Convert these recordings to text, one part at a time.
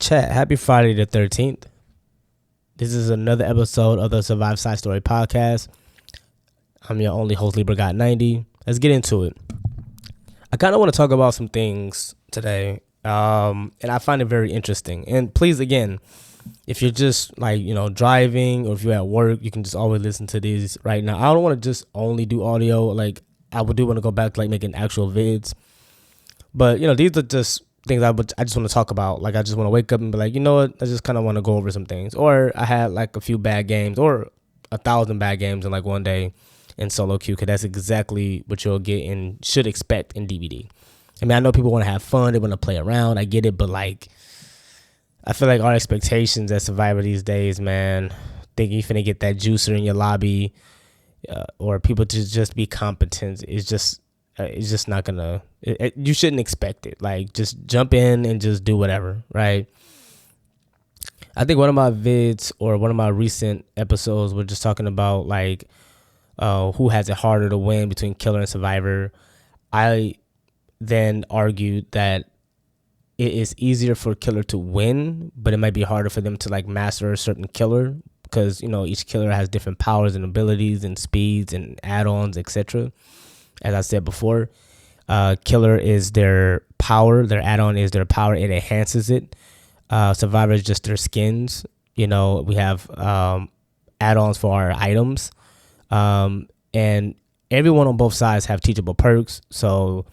Chat, happy Friday the 13th. This is another episode of the Survive Side Story podcast. I'm your only host, Libra Got 90. Let's get into it. I kind of want to talk about some things today, and I find it very interesting. And please, again, if you're just driving or if you're at work, you can just always listen to these right now. I don't want to just only do audio. Like, I do want to go back to making actual vids. But, these are just things I just want to talk about. Like, I just want to wake up and be like, you know what? I just kind of want to go over some things. Or I had a few bad games or 1,000 bad games in one day in solo queue, because that's exactly what you'll get and should expect in DBD. I mean, I know people want to have fun. They want to play around. I get it. But I feel like our expectations as Survivor these days, man, thinking you're finna get that juicer in your lobby or people to just be competent is just, it's just not gonna, you shouldn't expect it. Just jump in and just do whatever, right? I think one of my vids or one of my recent episodes were just talking about who has it harder to win between Killer and Survivor. I then argued that it is easier for Killer to win, but it might be harder for them to master a certain killer, because each killer has different powers and abilities and speeds and add-ons, etc. As I said before, Killer is their power. Their add-on is their power. It enhances it. Survivor is just their skins. We have add-ons for our items. And everyone on both sides have teachable perks. So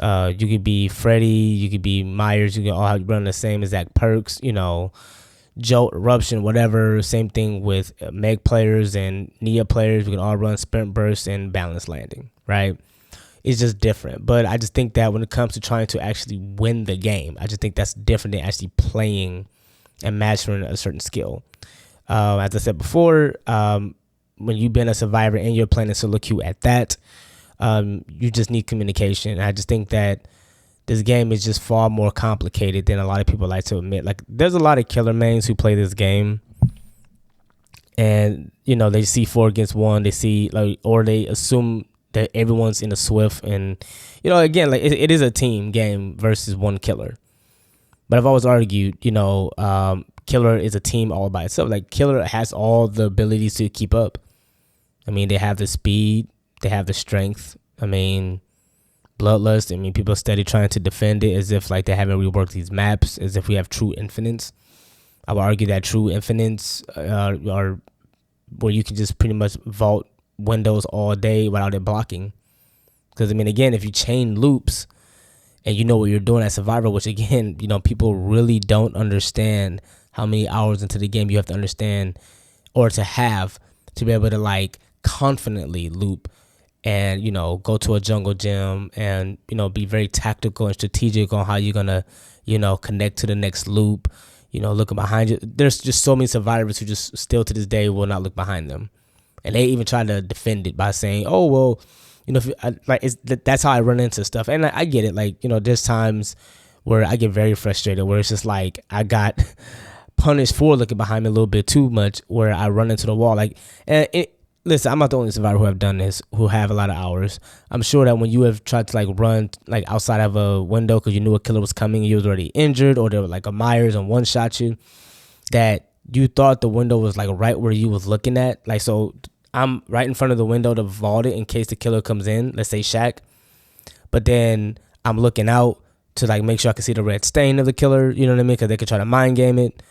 you could be Freddy, you could be Myers. You can all run the same exact perks. Jolt, Eruption, whatever. Same thing with Meg players and Nia players. We can all run Sprint Burst and Balance Landing, right? It's just different. But I just think that when it comes to trying to actually win the game, I just think that's different than actually playing and mastering a certain skill. As I said before, when you've been a Survivor and you're playing a solo queue at that, you just need communication. I just think that this game is just far more complicated than a lot of people like to admit. There's a lot of killer mains who play this game, and they see 4 against 1. They see or they assume that everyone's in a Swift, and again, it is a team game versus one killer. But I've always argued, Killer is a team all by itself. Killer has all the abilities to keep up. I mean, they have the speed, they have the strength. I mean, Bloodlust, people are steady trying to defend it as if they haven't reworked these maps, as if we have true infinites. I would argue that true infinites are where you can just pretty much vault windows all day without it blocking. Because, again, if you chain loops and you know what you're doing as Survivor, which, again, people really don't understand how many hours into the game you have to understand or to have to be able to, confidently loop and, go to a jungle gym and, be very tactical and strategic on how you're going to, connect to the next loop, looking behind you. There's just so many Survivors who just still to this day will not look behind them. And they even try to defend it by saying, oh, well, that's how I run into stuff. And I get it. There's times where I get very frustrated where it's just I got punished for looking behind me a little bit too much, where I run into the wall. Listen, I'm not the only Survivor who have done this, who have a lot of hours. I'm sure that when you have tried to run outside of a window because you knew a killer was coming, you was already injured, or there was a Myers and one shot you, that you thought the window was right where you was looking at. So I'm right in front of the window to vault it in case the killer comes in, let's say Shaq. But then I'm looking out to make sure I can see the red stain of the killer, you know what I mean? Because they could try to mind game it.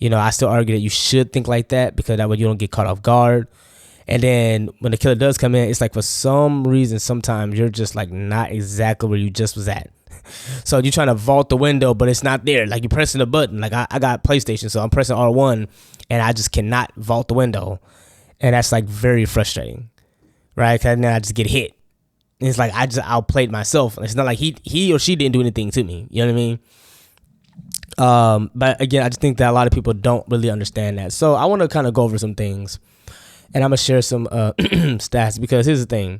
I still argue that you should think like that, because that way you don't get caught off guard. And then when the killer does come in, it's for some reason, sometimes you're just not exactly where you just was at. So you're trying to vault the window, but it's not there. You're pressing the button. I got PlayStation, so I'm pressing R1 and I just cannot vault the window. And that's very frustrating, right? Cause then I just get hit. And it's I just outplayed myself. It's not he or she didn't do anything to me. You know what I mean? But again, I just think that a lot of people don't really understand that. So I want to kind of go over some things. And I'm going to share some stats, because here's the thing.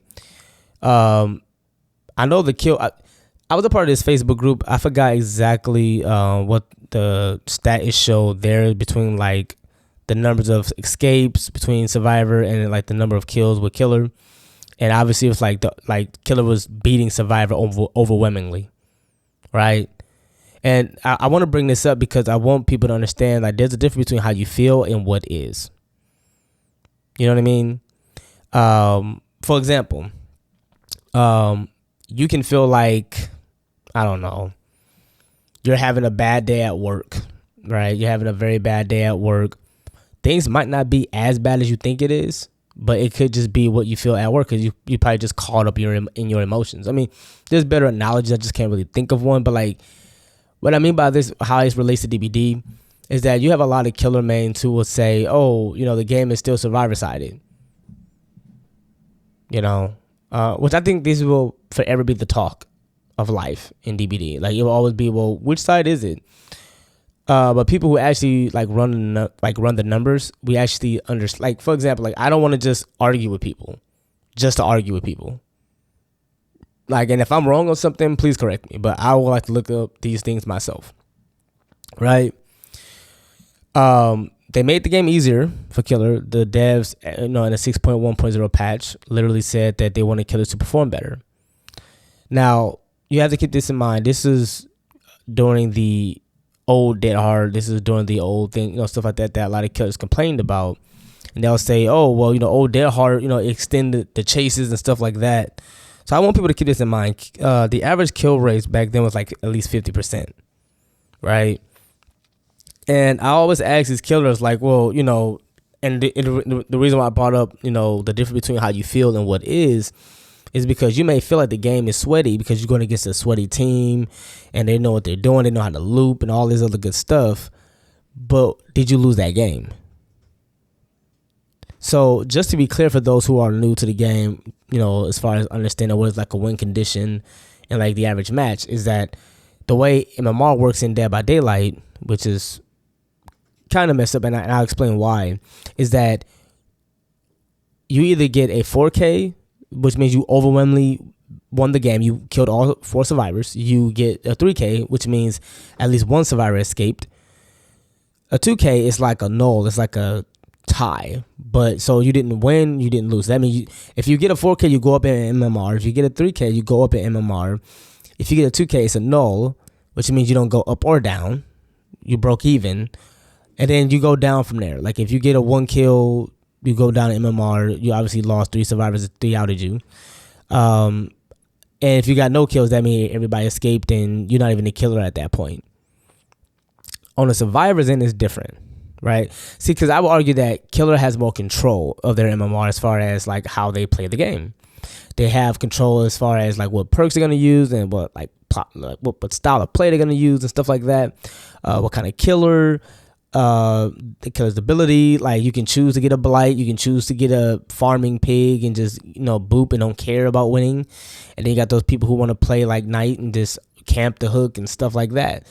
I know the kill. I was a part of this Facebook group. I forgot exactly what the stat is showed there between the numbers of escapes between Survivor and the number of kills with Killer. And obviously it was Killer was beating Survivor overwhelmingly, right? And I want to bring this up because I want people to understand like there's a difference between how you feel and what is. You know what I mean? For example, you can feel like, I don't know, you're having a bad day at work, right? You're having a very bad day at work. Things might not be as bad as you think it is, but it could just be what you feel at work because you probably just caught up in your emotions. I mean, there's better analogies. I just can't really think of one. But like, what I mean by this, how it relates to DBD, is that you have a lot of killer mains who will say, oh, the game is still survivor-sided. Which I think this will forever be the talk of life in DBD. Like, it will always be, well, which side is it? But people who actually run the numbers, we actually understand. Like, for example, like, I don't want to just argue with people, just to argue with people. Like, and if I'm wrong on something, please correct me. But I would like to look up these things myself, right? They made the game easier for Killer. The devs, in a 6.1.0 patch, literally said that they wanted Killers to perform better. Now, you have to keep this in mind. This is during the old Dead Hard. This is during the old thing, stuff like that a lot of killers complained about. And they'll say, oh, well, old Dead Hard, extended the chases and stuff like that. So I want people to keep this in mind. The average kill rates back then was like at least 50%, right? And I always ask these killers, like, well, and the reason why I brought up, the difference between how you feel and what is because you may feel like the game is sweaty because you're going against a sweaty team and they know what they're doing. They know how to loop and all this other good stuff. But did you lose that game? So just to be clear for those who are new to the game, as far as understanding what is like a win condition and like the average match, is that the way MMR works in Dead by Daylight, which is kind of messed up, and I'll explain why, is that you either get a 4K, which means you overwhelmingly won the game. You killed all 4 survivors. You get a 3K, which means at least one survivor escaped. A 2K is like a null. It's like a tie. But so you didn't win, you didn't lose. That means if you get a 4K, you go up in MMR. If you get a 3K, you go up in MMR. If you get a 2K, it's a null, which means you don't go up or down. You broke even. And then you go down from there. Like if you get a 1 kill, you go down to MMR. You obviously lost 3 survivors, 3 outed you. And if you got no kills, that means everybody escaped and you're not even a killer at that point. On the survivors end, it's different, right? See, because I would argue that Killer has more control of their MMR as far as like how they play the game. They have control as far as like what perks they're gonna use and what style of play they're gonna use and stuff like that. What kind of killer. The killer's ability, like you can choose to get a blight, you can choose to get a farming pig and just boop and don't care about winning. And then you got those people who want to play like Knight and just camp the hook and stuff like that.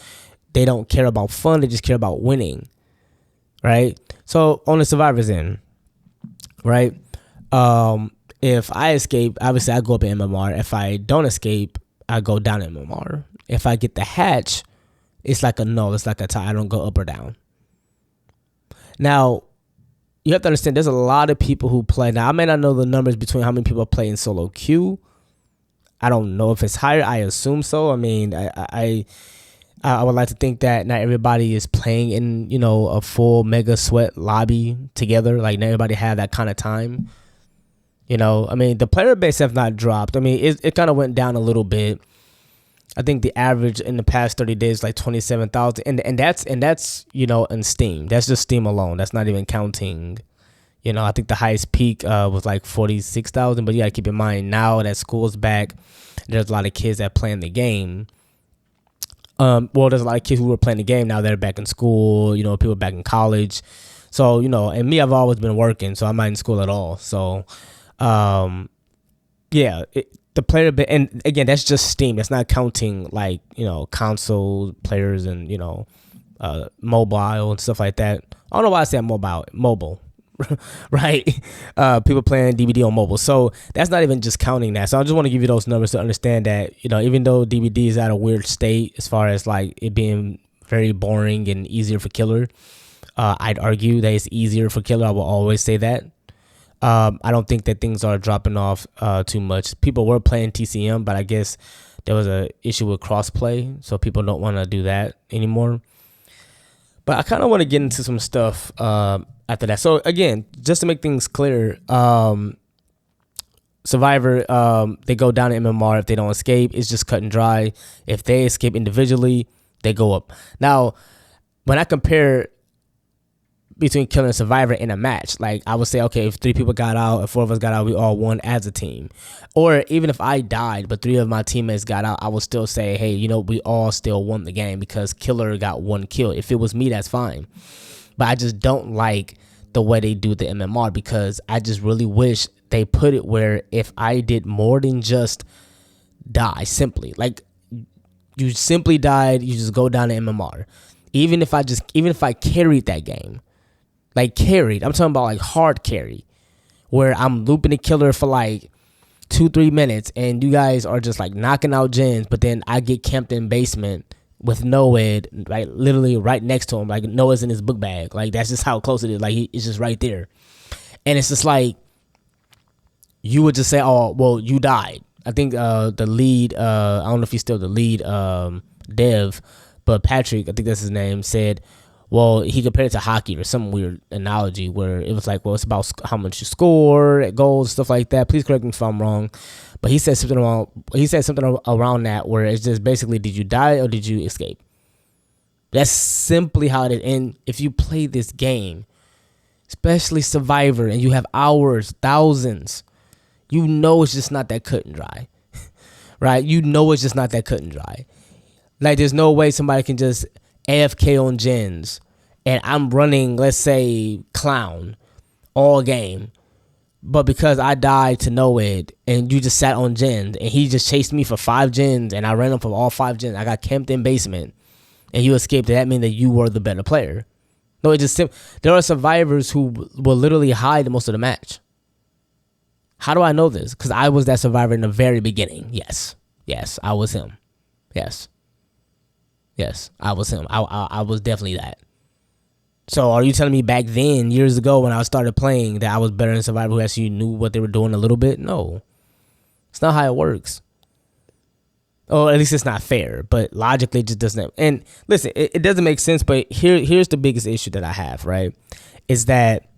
They don't care about fun, they just care about winning, right? So on the survivors end, right, if I escape, obviously I go up in MMR. If I don't escape, I go down in MMR. If I get the hatch, it's like a null, it's like a tie. I don't go up or down. Now, you have to understand there's a lot of people who play. Now, I may not know the numbers between how many people play in solo queue. I don't know if it's higher. I assume so. I mean, I would like to think that not everybody is playing in, a full mega sweat lobby together. Like, not everybody have that kind of time. I mean, the player base have not dropped. I mean, it kind of went down a little bit. I think the average in the past 30 days is like 27,000, and that's in Steam. That's just Steam alone. That's not even counting. I think the highest peak was like 46,000. But you gotta keep in mind now that school's back, there's a lot of kids that play in the game. Well, there's a lot of kids who were playing the game now. They're back in school. People back in college. So and me, I've always been working, so I'm not in school at all. So, yeah. The player, and again, that's just Steam. That's not counting like console players and mobile and stuff like that. I don't know why I said mobile, right? People playing DBD on mobile, so that's not even just counting that. So I just want to give you those numbers to understand that even though DBD is at a weird state as far as like it being very boring and easier for Killer, I'd argue that it's easier for Killer. I will always say that. I don't think that things are dropping off too much. People were playing TCM, but I guess there was a issue with crossplay, so people don't want to do that anymore. But I kind of want to get into some stuff after that. So again, just to make things clear, Survivor, they go down to MMR. If they don't escape, it's just cut and dry. If they escape individually, they go up. Now, when I compare between Killer and Survivor in a match, like I would say, okay, if 3 people got out, if 4 of us got out, we all won as a team. Or even if I died, but 3 of my teammates got out, I would still say, hey, we all still won the game because Killer got 1 kill. If it was me, that's fine. But I just don't like the way they do the MMR, because I just really wish they put it where if I did more than just die, simply, like you simply died, you just go down to MMR. Even if I carried that game, like carried, I'm talking about like hard carry, where I'm looping the Killer for like 2-3 minutes and you guys are just like knocking out gens, but then I get camped in basement with Noed, right, literally right next to him. Like Noah's in his book bag. Like that's just how close it is. Like it's just right there. And it's just like, you would just say, oh, well, you died. I think the lead, I don't know if he's still the lead dev, but Patrick, I think that's his name, said, well, he compared it to hockey or some weird analogy where it was like, well, it's about how much you score, goals, stuff like that. Please correct me if I'm wrong. But he said something around that where it's just basically, did you die or did you escape? That's simply how it is. And if you play this game, especially Survivor, and you have hours, thousands, it's just not that cut and dry, right? It's just not that cut and dry. Like there's no way somebody can just AFK on gens and I'm running, let's say, Clown all game, but because I died to Noed and you just sat on gens and he just chased me for 5 gens and I ran him for all 5 gens, I got camped in basement and you escaped, did that mean that you were the better player? No, it just, there are survivors who will literally hide most of the match. How do I know this? Because I was that survivor in the very beginning. Yes, I was him. Yes, I was him. I was definitely that. So are you telling me back then, years ago, when I started playing, that I was better than Survivor who actually knew what they were doing a little bit? No. It's not how it works. Or at least it's not fair, but logically it just doesn't. And listen, it doesn't make sense, but here's the biggest issue that I have, right? Is that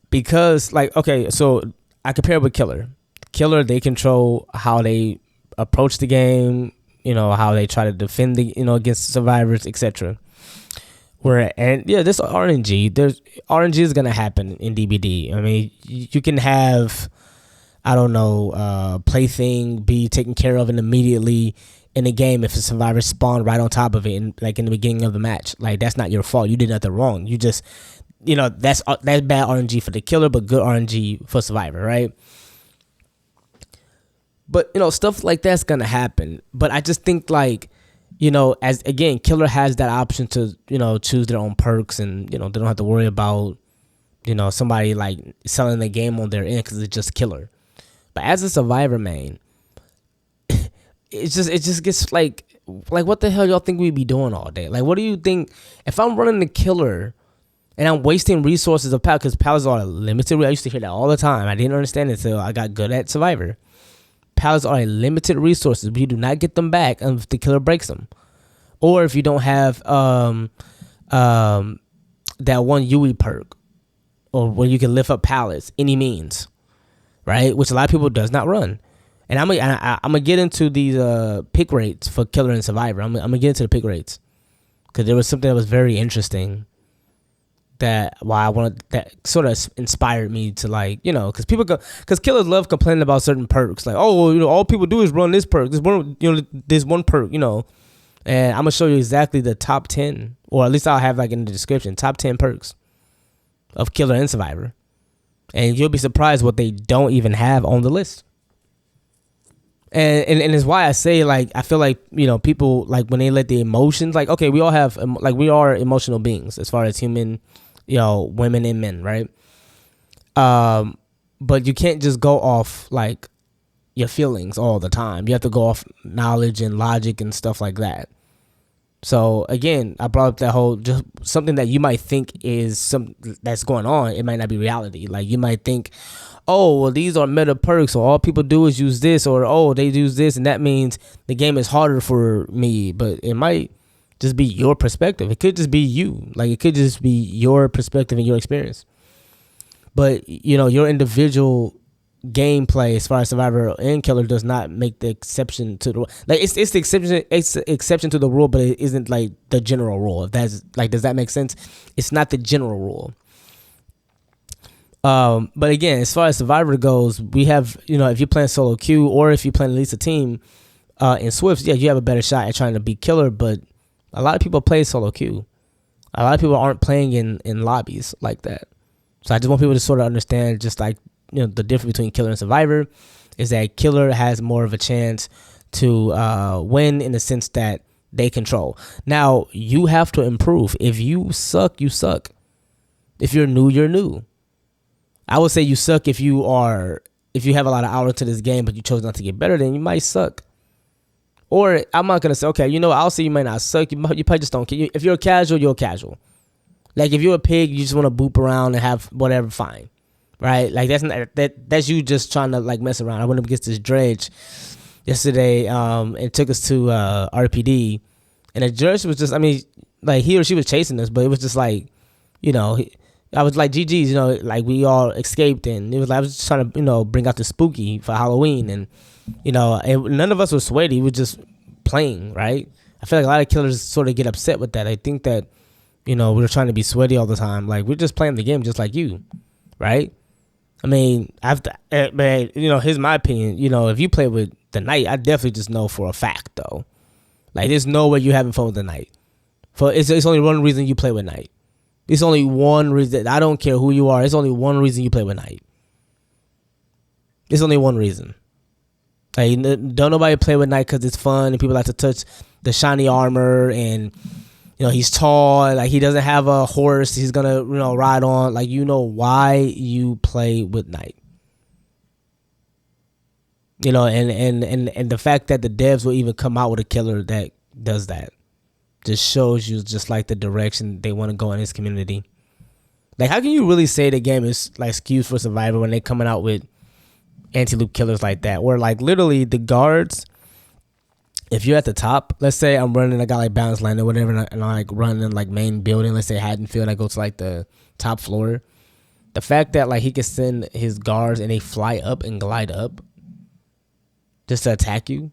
because, like, okay, so I compare it with Killer. Killer, they control how they approach the game, how they try to defend the, against survivors, etc. This RNG. There's RNG is gonna happen in DBD. I mean, you can have, I don't know, plaything be taken care of and immediately in the game if a survivor spawned right on top of it, like in the beginning of the match. Like that's not your fault. You did nothing wrong. You just, that's bad RNG for the Killer, but good RNG for Survivor, right? But stuff like that's gonna happen. But I just think, like, as again, Killer has that option to choose their own perks, and they don't have to worry about somebody like selling the game on their end because it's just Killer. But as a Survivor main, it just gets like what the hell y'all think we be doing all day? Like, what do you think if I'm running the Killer and I'm wasting resources of Pal, because Pals are limited? I used to hear that all the time. I didn't understand it until I got good at Survivor. Pals are limited resources, but you do not get them back if the Killer breaks them, or if you don't have that one Yui perk, or where you can lift up pallets any means, right? Which a lot of people does not run. And I'm gonna get into these pick rates for Killer and Survivor. I'm gonna get into the pick rates because there was something that was very interesting that sort of inspired me to, like, because killers love complaining about certain perks, like, oh, all people do is run this perk, this one perk, and I'm gonna show you exactly the top 10, or at least I'll have like in the description, top 10 perks of Killer and Survivor, and you'll be surprised what they don't even have on the list. And it's why I say, like, I feel like, people, like, when they let the emotions, like, okay, we all have, like, we are emotional beings as far as human, women and men, right? But you can't just go off, like, your feelings all the time. You have to go off knowledge and logic and stuff like that. So again, I brought up that whole just something that you might think is some that's going on. It might not be reality. Like you might think, oh, well, these are meta perks, or all people do is use this, or oh, they use this, and that means the game is harder for me. But it might just be your perspective. It could just be you. Like it could just be your perspective and your experience. But your individual gameplay as far as survivor and killer does not make the exception to the rule. Like it's the exception to the rule, but it isn't like the general rule. If that's like, does that make sense? It's not the general rule. But again, as far as survivor goes, we have, if you're playing solo queue or if you're playing at least a team in Swifts, yeah, you have a better shot at trying to beat killer. But a lot of people play solo queue. A lot of people aren't playing in lobbies like that. So I just want people to sort of understand, just like, the difference between killer and survivor is that killer has more of a chance to win in the sense that they control. Now, you have to improve. If you suck, you suck. If you're new, you're new. I would say you suck if you have a lot of hours to this game, but you chose not to get better, then you might suck. Or I'm not going to say, okay, I'll say you might not suck. You probably just don't care. If you're a casual, you're a casual. Like if you're a pig, you just want to boop around and have whatever, fine. Right? Like that's you just trying to like mess around. I went up against this dredge yesterday, and took us to RPD. And the dredge was just, like he or she was chasing us, but it was just like, I was like, GG's, like we all escaped, and it was like I was just trying to, bring out the spooky for Halloween, and and none of us were sweaty. We were just playing, right? I feel like a lot of killers sort of get upset with that. I think that, we're trying to be sweaty all the time. Like we're just playing the game just like you, right? Here's my opinion. If you play with the Knight, I definitely just know for a fact though. Like there's no way you're having fun with the Knight. It's only one reason you play with Knight. It's only one reason. I don't care who you are. It's only one reason you play with Knight. It's only one reason. Like, don't nobody play with Knight because it's fun and people like to touch the shiny armor, and he's tall. Like he doesn't have a horse he's gonna ride on. Like why you play with Knight. And the fact that the devs will even come out with a killer that does that just shows you just like the direction they want to go in this community. Like how can you really say the game is like skewed for survivor when they coming out with anti-loop killers like that, where like literally the guards, if you're at the top, let's say I'm running, I got like Balance Land or whatever, and I like running like main building, let's say Haddonfield, I go to like the top floor. The fact that like he can send his guards and they fly up and glide up just to attack you,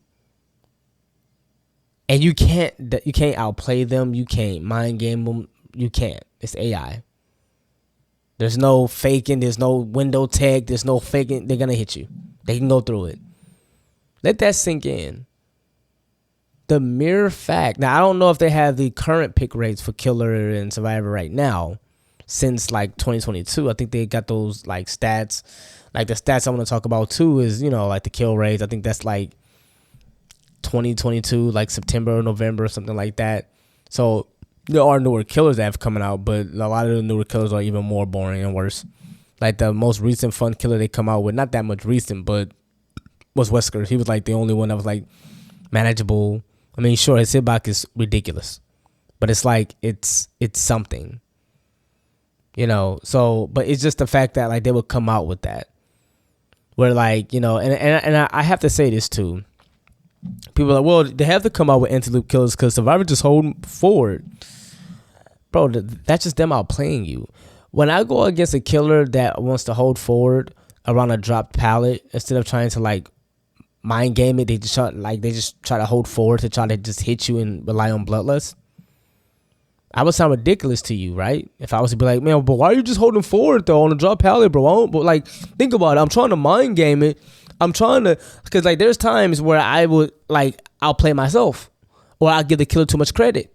and you can't outplay them, you can't mind game them, you can't. It's AI. There's no faking, there's no window tag, there's no faking. They're gonna hit you. They can go through it. Let that sink in. The mere fact. Now I don't know if they have the current pick rates for killer and survivor right now, since like 2022. I think they got those like stats. Like the stats I want to talk about too is like the kill rates. I think that's like 2022, like September or November or something like that. So there are newer killers that have coming out, but a lot of the newer killers are even more boring and worse. Like the most recent fun killer they come out with, not that much recent, but was Wesker. He was like the only one that was like manageable. Sure, his hitbox is ridiculous, but it's like it's something, So, but it's just the fact that like they would come out with that, where like and I have to say this too. People are like, well, they have to come out with anti-loop killers because survivor just hold forward. Bro, that's just them outplaying you. When I go against a killer that wants to hold forward around a dropped pallet instead of trying to like mind game it, they just try to hold forward to try to just hit you and rely on bloodlust. I would sound ridiculous to you, right? If I was to be like, man, but why are you just holding forward though on a drop pallet, bro? But like, think about it. I'm trying to mind game it. Because like there's times where I would like outplay myself, or I'll give the killer too much credit.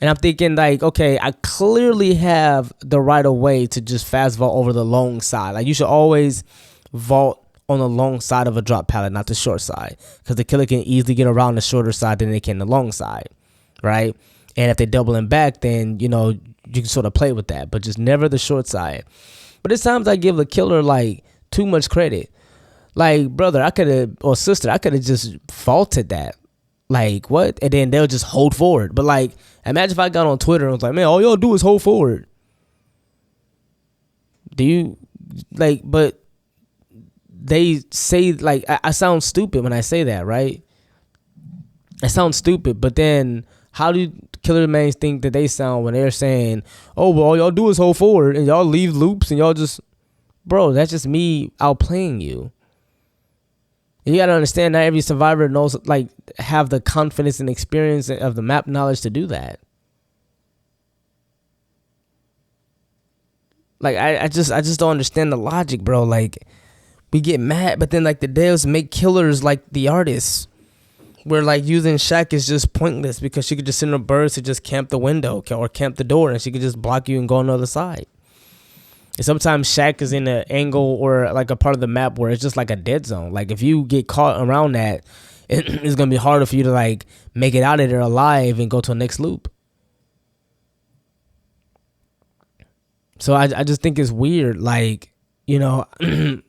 And I'm thinking like, okay, I clearly have the right of way to just fast vault over the long side. Like you should always vault on the long side of a drop pallet, not the short side, because the killer can easily get around the shorter side than they can the long side, right? And if they double him back, then you can sort of play with that, but just never the short side. But there's times I give the killer like too much credit. Like, brother, or sister, I could have just vaulted that. Like what? And then they'll just hold forward. But like, imagine if I got on Twitter and was like, man, all y'all do is hold forward. Do you like? But they say like I sound stupid when I say that, right? I sound stupid, but then how do Killer Mains think that they sound when they're saying, "Oh, well, all y'all do is hold forward and y'all leave loops and y'all just," bro, that's just me outplaying you. You gotta understand, not every survivor knows, like, have the confidence and experience of the map knowledge to do that. Like, I just don't understand the logic, bro. Like, we get mad, but then like the devs make killers like the artists, where like using Shaq is just pointless because she could just send her birds to just camp the window or camp the door, and she could just block you and go on the other side. And sometimes Shaq is in an angle or like a part of the map where it's just like a dead zone. Like if you get caught around that, it's gonna be harder for you to like make it out of there alive and go to a next loop. So I just think it's weird, like, you know,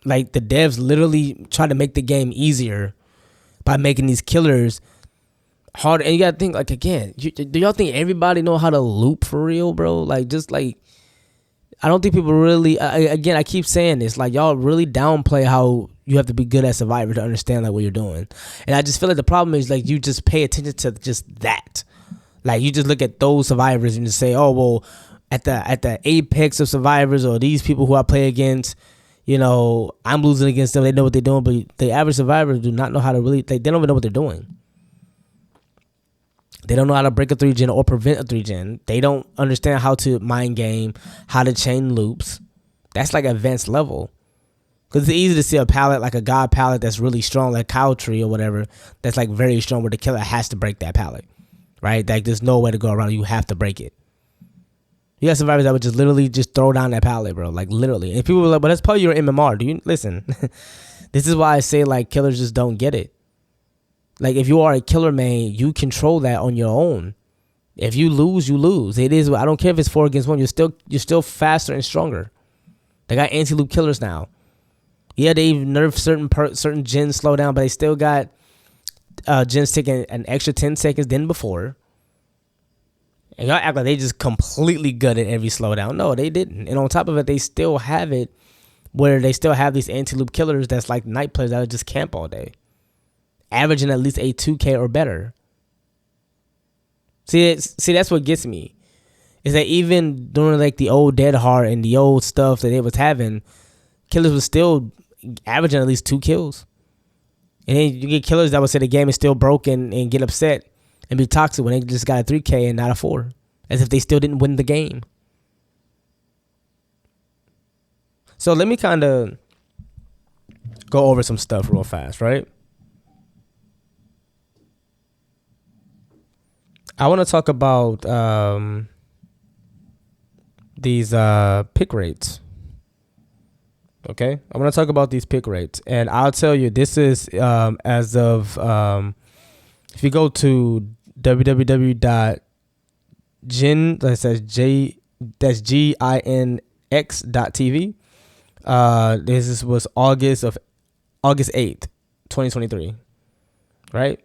like the devs literally try to make the game easier by making these killers hard. And you gotta think, like, again, do y'all think everybody know how to loop for real, bro? Like, just like, I don't think people really, again, I keep saying this, like, y'all really downplay how you have to be good at Survivor to understand like what you're doing. And I just feel like the problem is like you just pay attention to just that. Like you just look at those survivors and just say, oh, well, at the apex of survivors or these people who I play against, you know, I'm losing against them. They know what they're doing, but the average survivors do not know how to really, they don't even know what they're doing. They don't know how to break a 3-gen or prevent a 3-gen. They don't understand how to mind game, how to chain loops. That's like advanced level. Because it's easy to see a palette, like a god palette that's really strong, like Cow Tree or whatever, that's like very strong where the killer has to break that palette, right? Like there's no way to go around. You have to break it. You got survivors that would just literally just throw down that palette, bro. Like literally. And people were like, but that's probably your MMR. Do you listen? This is why I say like killers just don't get it. Like if you are a killer main, you control that on your own. If you lose, you lose. It is. I don't care if it's 4 against 1. You're still faster and stronger. They got anti-loop killers now. Yeah, they've nerfed certain gens slow down, but they still got gens taking an extra 10 seconds than before. And y'all act like they just completely gutted every slowdown. No, they didn't. And on top of it, they still have it where they still have these anti-loop killers that's like night players that just camp all day, averaging at least a 2K or better. See, that's what gets me. Is that even during like the old Dead Hard and the old stuff that they was having, killers was still averaging at least 2 kills. And then you get killers that would say the game is still broken and get upset and be toxic when they just got a 3K and not a 4. As if they still didn't win the game. So let me kind of go over some stuff real fast, right? I want to talk about these pick rates. Okay? I want to talk about these pick rates. And I'll tell you, this is as of, if you go to www.gin, that says that's GINX.tv. This was August 8th, 2023. Right?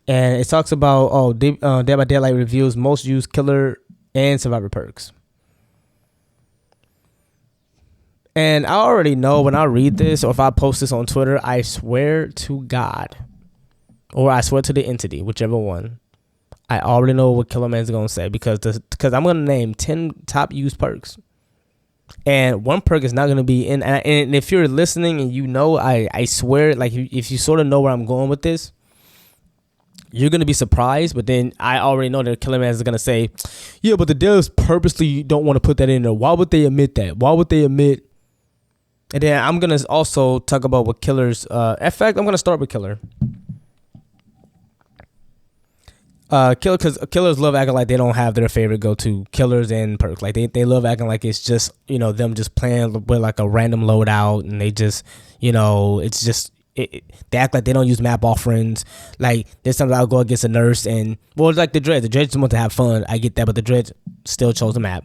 And it talks about, Dead by Daylight reviews most used killer and survivor perks. And I already know when I read this or if I post this on Twitter, I swear to God, or I swear to the entity, whichever one, I already know what Killer Man's going to say because I'm going to name 10 top used perks. And one perk is not going to be in. And if you're listening and you know, I swear, like if you sort of know where I'm going with this, you're going to be surprised. But then I already know that Killer Man is going to say, yeah, but the devs purposely don't want to put that in there. Why would they admit that? Why would they admit? And then I'm going to also talk about what killers, in fact, I'm going to start with killer. Because killers love acting like they don't have their favorite go-to killers and perks. Like they love acting like it's just, you know, them just playing with like a random loadout, and they just, you know, it's just they act like they don't use map offerings. Like there's sometimes I'll go against a nurse and it's like the Dredge. The Dredge just want to have fun. I get that, but the Dredge still chose the map.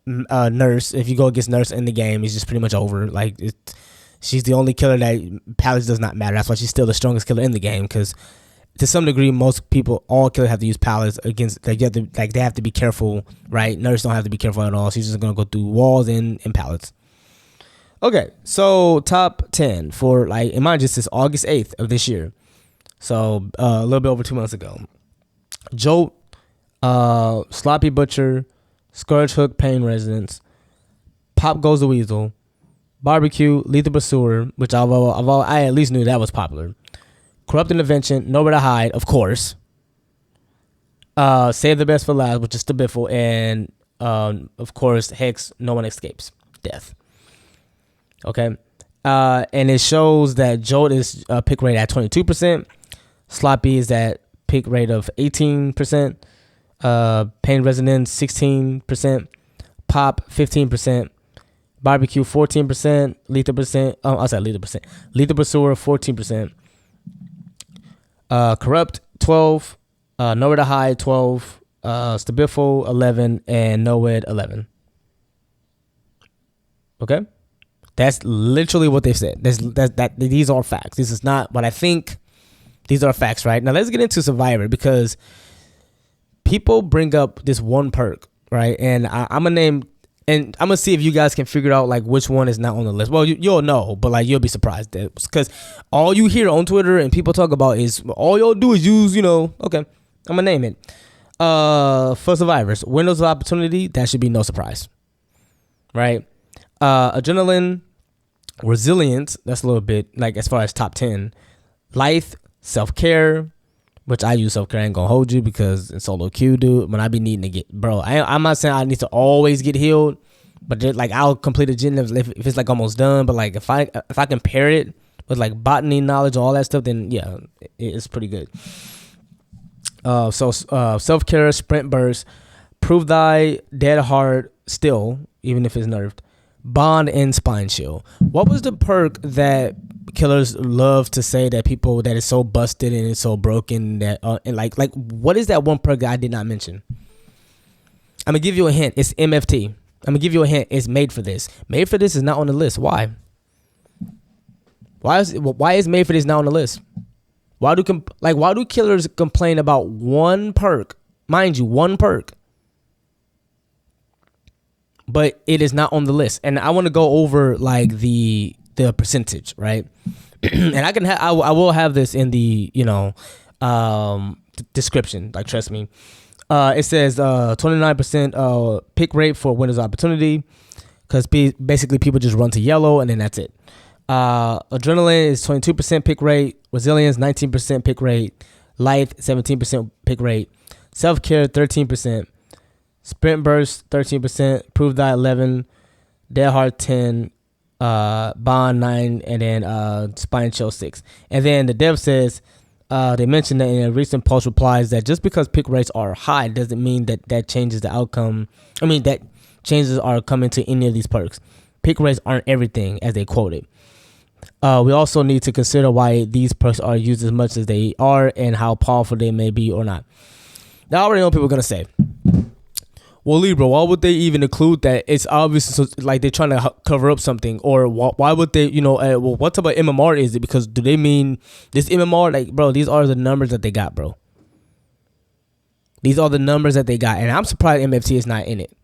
Nurse, if you go against nurse in the game, it's just pretty much over. Like She's the only killer that pallets does not matter. That's why she's still the strongest killer in the game, because to some degree, most people, all killers have to use pallets against, like, you have to, like, they have to be careful, right? Nerds don't have to be careful at all. She's just going to go through walls and pallets. Okay, so top 10 for, like, and mind you, this is August 8th of this year. So a little bit over 2 months ago. Jolt, Sloppy Butcher, Scourge Hook, Pain Residence, Pop Goes the Weasel, Barbecue, Lethal Pursuer, which I at least knew that was popular. Corrupt Intervention, Nowhere to Hide, of course. Save the Best for Last, which is the Biffle, and of course, Hex, No One Escapes Death. Okay. And it shows that Jolt is pick rate at 22%. Sloppy is at pick rate of 18%. Pain Resonance 16%. Pop 15%. Barbecue 14%. Lethal Pursuer 14%. Corrupt 12. Nowhere to Hide 12. Stabiffle 11, and Nowhere 11. Okay. That's literally what they said. These are facts. This is not what I think. These are facts, right? Now let's get into Survivor, because people bring up this one perk, right? And I'm gonna name, and I'm gonna see if you guys can figure out like which one is not on the list. Well, you'll know, but like you'll be surprised, because all you hear on Twitter and people talk about is all you'll do is use, okay, I'm gonna name it. For Survivors, Windows of Opportunity, that should be no surprise, right? Adrenaline, Resilience, that's a little bit like as far as top 10. Lithe, Self-Care, which I use self-care. I ain't gonna hold you, because in solo queue, dude, when I be needing to get, bro, I'm not saying I need to always get healed, but just, like, I'll complete a gen if it's like almost done. But like if I can pair it with like botany knowledge and all that stuff, then yeah, it's pretty good. So Self-Care, Sprint Burst, Prove Thy, Dead Hard, Still, even if it's nerfed, Bond, and Spine Shield. What was the perk that killers love to say that people, that is so busted and it's so broken that and like what is that one perk that I did not mention? I'm gonna give you a hint. It's MFT. I'm gonna give you a hint. It's Made for This. Made for This is not on the list. Why? Why is Made for This not on the list? Why do killers complain about one perk? Mind you, one perk, but it is not on the list. And I want to go over like the percentage, right? And I will have this in the description. Like, trust me. It says 29% pick rate for Windows Opportunity, because basically people just run to yellow and then that's it. Adrenaline is 22% pick rate. Resilience 19% pick rate. Lithe 17% pick rate. Self-Care 13%. Sprint Burst 13%. Prove Thy 11. Dead Hard 10. Bond 9, and then Spine Chill 6. And then the dev says they mentioned that in a recent post replies that just because pick rates are high doesn't mean that changes the outcome. I mean, that changes are coming to any of these perks. Pick rates aren't everything, as they quoted. We also need to consider why these perks are used as much as they are and how powerful they may be or not. Now, I already know what people are going to say. Well, Libra, why would they even include that? It's obvious, so, like, they're trying to cover up something. Or why would they, what type of MMR is it? Because do they mean this MMR? Like, bro, these are the numbers that they got, bro. These are the numbers that they got. And I'm surprised MFT is not in it.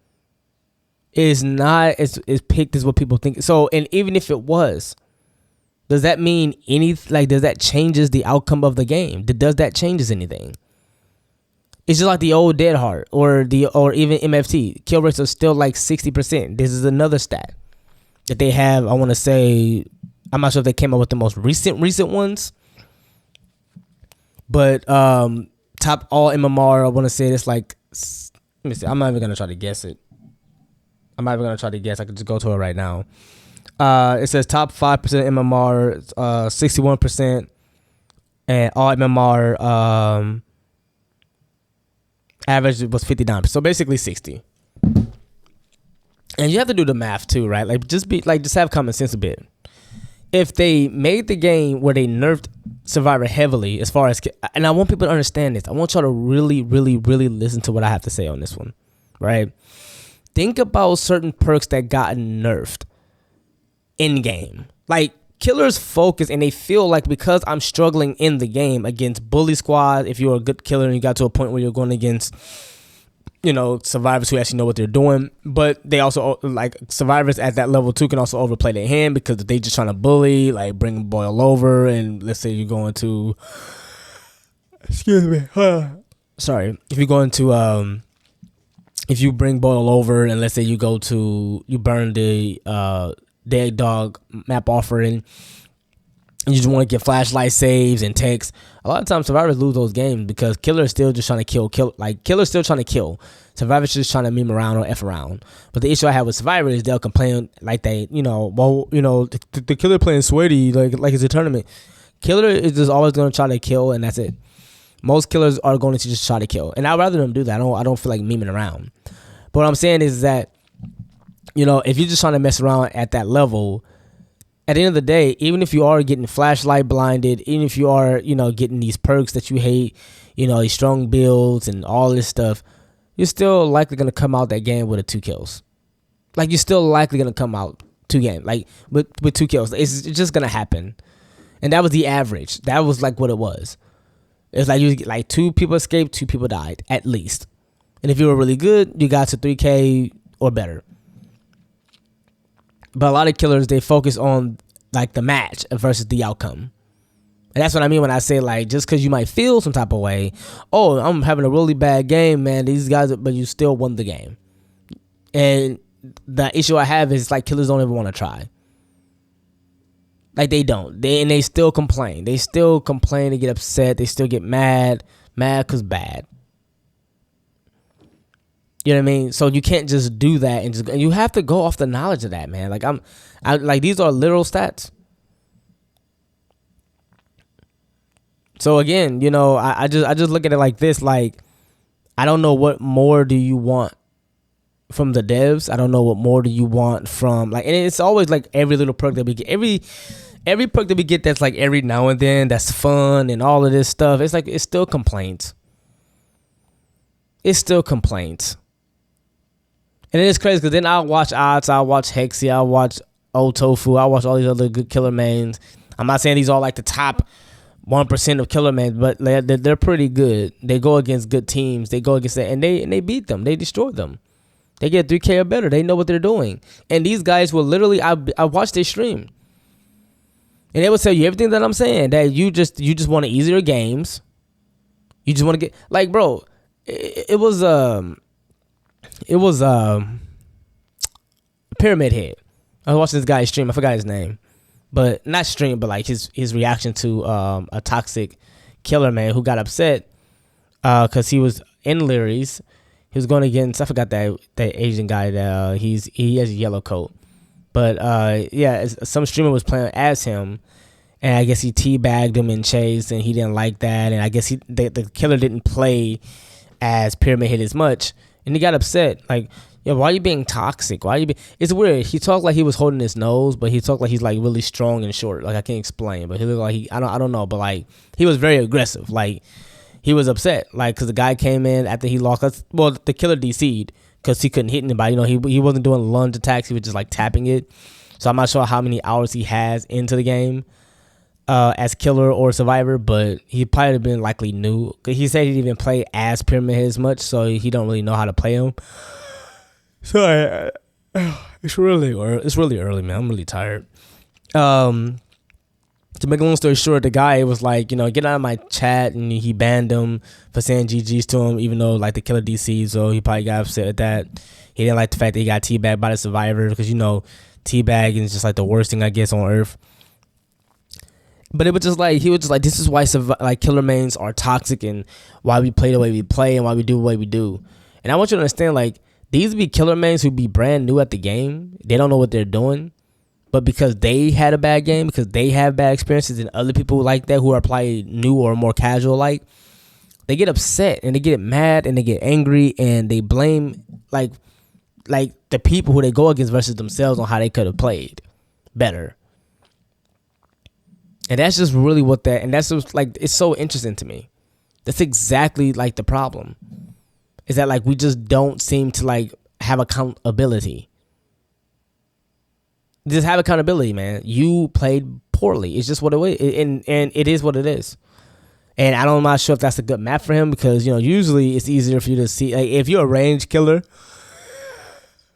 It's not as picked as what people think. So, and even if it was, does that mean does that changes the outcome of the game? Does that changes anything? It's just like the old Dead Hard or even MFT. Kill rates are still like 60%. This is another stat that they have. I want to say, I'm not sure if they came up with the most recent ones, but top all MMR, I want to say it's like, let me see. I'm not even gonna try to guess it. I could just go to it right now. It says top 5% MMR, 61%, and all MMR. Average was 59, so basically 60. And you have to do the math too, right? Like, just have common sense a bit. If they made the game where they nerfed Survivor heavily, as far as, and I want people to understand this. I want y'all to really, really, really listen to what I have to say on this one, right? Think about certain perks that got nerfed in game. Like, Killers focus and they feel like because I'm struggling in the game against bully squad, if you're a good killer and you got to a point where you're going against, survivors who actually know what they're doing, but they also, like, survivors at that level too can also overplay their hand because they just trying to bully, like bring Boyle over, and let's say you're going to, excuse me, sorry, if you're going to, if you bring Boyle over and let's say you burn the Dead Dog map offering, and you just want to get flashlight saves and tanks. A lot of times survivors lose those games because killer is still just trying to kill. Killer's still trying to kill. Survivors just trying to meme around or F around. But the issue I have with survivors is they'll complain like the killer playing sweaty like it's a tournament. Killer is just always going to try to kill, and that's it. Most killers are going to just try to kill, and I'd rather them do that. I don't feel like memeing around. But what I'm saying is that, if you're just trying to mess around at that level, at the end of the day, even if you are getting flashlight blinded, even if you are, getting these perks that you hate, these strong builds and all this stuff, you're still likely going to come out that game with 2 kills. Like, you're still likely going to come out 2 games, like, with 2 kills. It's just going to happen. And that was the average. That was, like, what it was. It's like, you get, like, 2 people escaped, 2 people died, at least. And if you were really good, you got to 3K or better. But a lot of killers, they focus on, like, the match versus the outcome. And that's what I mean when I say, like, just because you might feel some type of way, oh, I'm having a really bad game, man, these guys, but you still won the game. And the issue I have is, like, killers don't ever want to try. Like, they don't. They still complain. They still complain, they get upset, they still get mad because bad. You know what I mean? So you can't just do that and you have to go off the knowledge of that, man. Like like these are literal stats. So again, I just look at it like this. Like, I don't know what more do you want from the devs. I don't know what more do you want from, like, and it's always like every little perk that we get, every perk that we get that's like every now and then that's fun and all of this stuff. It's like it's still complaints. It's still complaints. And it is crazy because then I'll watch Odds, I'll watch Hexy, I'll watch Old Tofu, I'll watch all these other good killer mains. I'm not saying these are like the top 1% of killer mains, but they're pretty good. They go against good teams. They go against that, and they beat them. They destroy them. They get 3K or better. They know what they're doing. And these guys will literally, I watched their stream, and they will tell you everything that I'm saying. That you just want easier games. You just want to get, like, bro. It was Pyramid Head. I was watching this guy's stream. I forgot his name, but not stream, but like his reaction to a toxic killer man who got upset because he was in Leary's. He was going against, I forgot that Asian guy that he has a yellow coat, but some streamer was playing as him, and I guess he teabagged him in Chase, and he didn't like that, and I guess the killer didn't play as Pyramid Head as much. And he got upset. Like, why are you being toxic? Why are you being... It's weird. He talked like he was holding his nose, but he talked like he's, like, really strong and short. Like, I can't explain. But he looked like I don't know. But, like, he was very aggressive. Like, he was upset. Like, because the guy came in after he lost... Well, the killer DC'd because he couldn't hit anybody. He wasn't doing lunge attacks. He was just, like, tapping it. So I'm not sure how many hours he has into the game as killer or survivor, but he probably have been likely new. He said he didn't even play as Pyramid Head as much, so he don't really know how to play him. So it's really early, man. I'm really tired. To make a long story short, the guy was like, get out of my chat, and he banned him for saying GGs to him, even though, like, the killer DC, so he probably got upset at that. He didn't like the fact that he got teabagged by the survivor because, teabagging is just like the worst thing, I guess, on earth. But it was just like, he was just like, this is why killer mains are toxic and why we play the way we play and why we do the way we do. And I want you to understand, like, these be killer mains who be brand new at the game. They don't know what they're doing. But because they had a bad game, because they have bad experiences, and other people like that who are probably new or more casual, like, they get upset and they get mad and they get angry and they blame, like the people who they go against versus themselves on how they could have played better. And that's just really and that's just, like, it's so interesting to me. That's exactly, like, the problem. Is that, like, we just don't seem to, like, have accountability. Just have accountability, man. You played poorly. It's just what it is, and it is what it is. And I'm not sure if that's a good map for him because usually it's easier for you to see. Like if you're a range killer,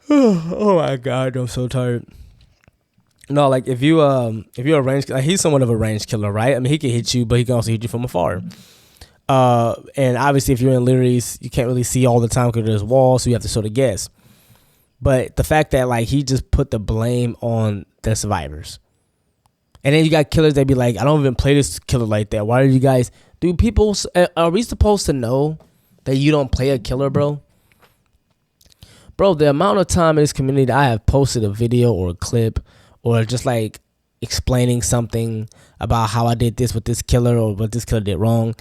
oh my god, I'm so tired. No, like if you're a range, like he's somewhat of a range killer, right? I mean, he can hit you, but he can also hit you from afar. And obviously, if you're in Lyri's, you can't really see all the time because there's walls, so you have to sort of guess. But the fact that like he just put the blame on the survivors, and then you got killers that be like, I don't even play this killer like that. Why are you guys? Are we supposed to know that you don't play a killer, bro? Bro, the amount of time in this community that I have posted a video or a clip or just like explaining something about how I did this with this killer or what this killer did wrong.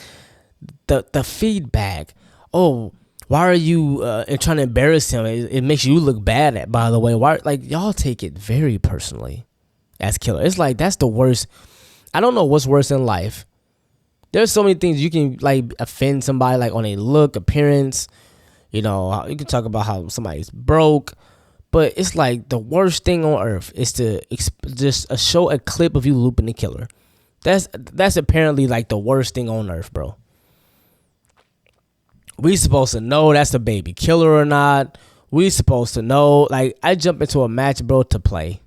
The feedback. Oh, why are you trying to embarrass him? It makes you look bad at, by the way. Why, like, y'all take it very personally as killer. It's like, that's the worst. I don't know what's worse in life. There's so many things you can like offend somebody like on a look, appearance. You can talk about how somebody's broke, but it's like the worst thing on earth is to just show a clip of you looping the killer. That's apparently like the worst thing on earth, bro. We supposed to know that's the baby killer or not. We supposed to know. Like, I jump into a match, bro, to play.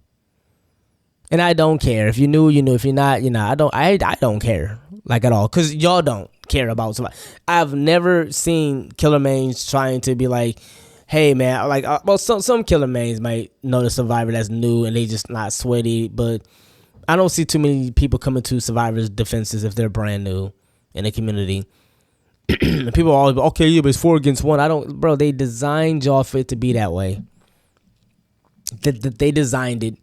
And I don't care. If you knew, you knew. If you're not, you're not. I don't care, like, at all. Because y'all don't care about somebody. I've never seen killer mains trying to be like, hey, man. Like, some killer mains might know the survivor that's new and they just not sweaty. But I don't see too many people coming to survivors' defenses if they're brand new in the community. And people are always, okay, yeah, but it's 4 against 1. Bro, they designed y'all for it to be that way. They designed it.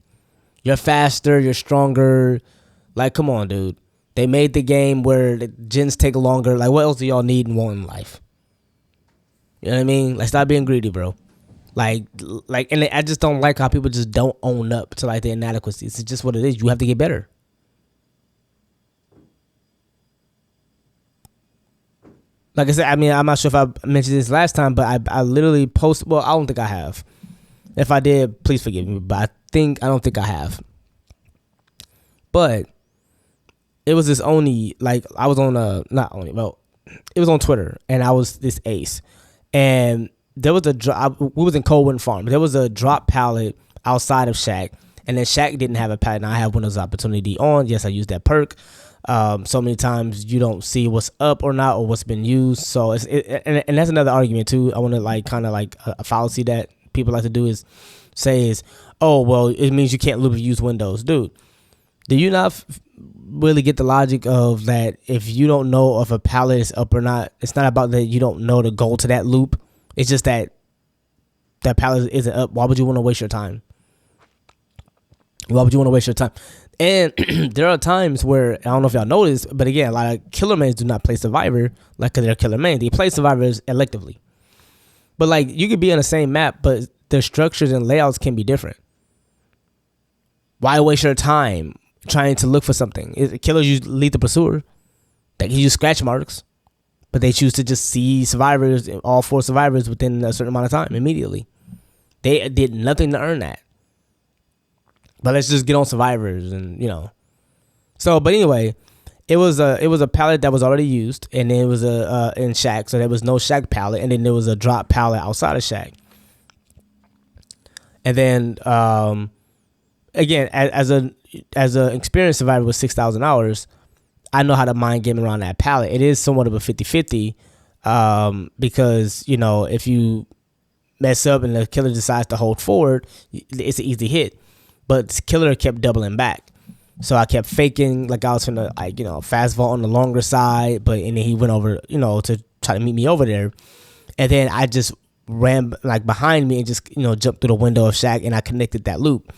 You're faster, you're stronger. Like, come on, dude. They made the game where the gens take longer. Like, what else do y'all need and want in life? You know what I mean? Like, stop being greedy, bro. Like, and I just don't like how people just don't own up to like the inadequacies. It's just what it is. You have to get better. Like I said, I mean, I'm not sure if I mentioned this last time, but I literally posted. Well, I don't think I have. If I did, please forgive me. But I don't think I have. But it was this Oni, like I was on it was on Twitter, and I was this ace, and there was a drop. We was in Coldwind Farm. There was a drop pallet outside of Shack, and then Shack didn't have a pallet. And I have Windows Opportunity on. Yes, I used that perk. So many times you don't see what's up or not or what's been used. So and that's another argument too. I want to like kind of like a fallacy that people like to do is oh, well, it means you can't loop or use Windows. Dude, do you not really get the logic of that? If you don't know if a pallet is up or not, it's not about that you don't know the goal to that loop. It's just that pallet isn't up. Why would you want to waste your time? Why would you want to waste your time? And there are times where, I don't know if y'all noticed, but again, like killer mains do not play Survivor like they're killer main. They play Survivors electively. But like you could be on the same map, but their structures and layouts can be different. Why waste your time trying to look for something? Killers use Lethal Pursuer. They can use scratch marks, but they choose to just see survivors, all 4 survivors within a certain amount of time immediately. They did nothing to earn that. But let's just get on survivors and, So, but anyway, it was a pallet that was already used, and then it was in Shack, so there was no Shack pallet, and then there was a drop pallet outside of Shack. And then again, as an experienced survivor with 6,000 hours, I know how to mind game around that pallet. It is somewhat of a 50-50 because, if you mess up and the killer decides to hold forward, it's an easy hit. But the killer kept doubling back. So I kept faking like I was finna fast vault on the longer side, and then he went over, to try to meet me over there. And then I just ran like behind me and just, jumped through the window of Shack, and I connected that loop.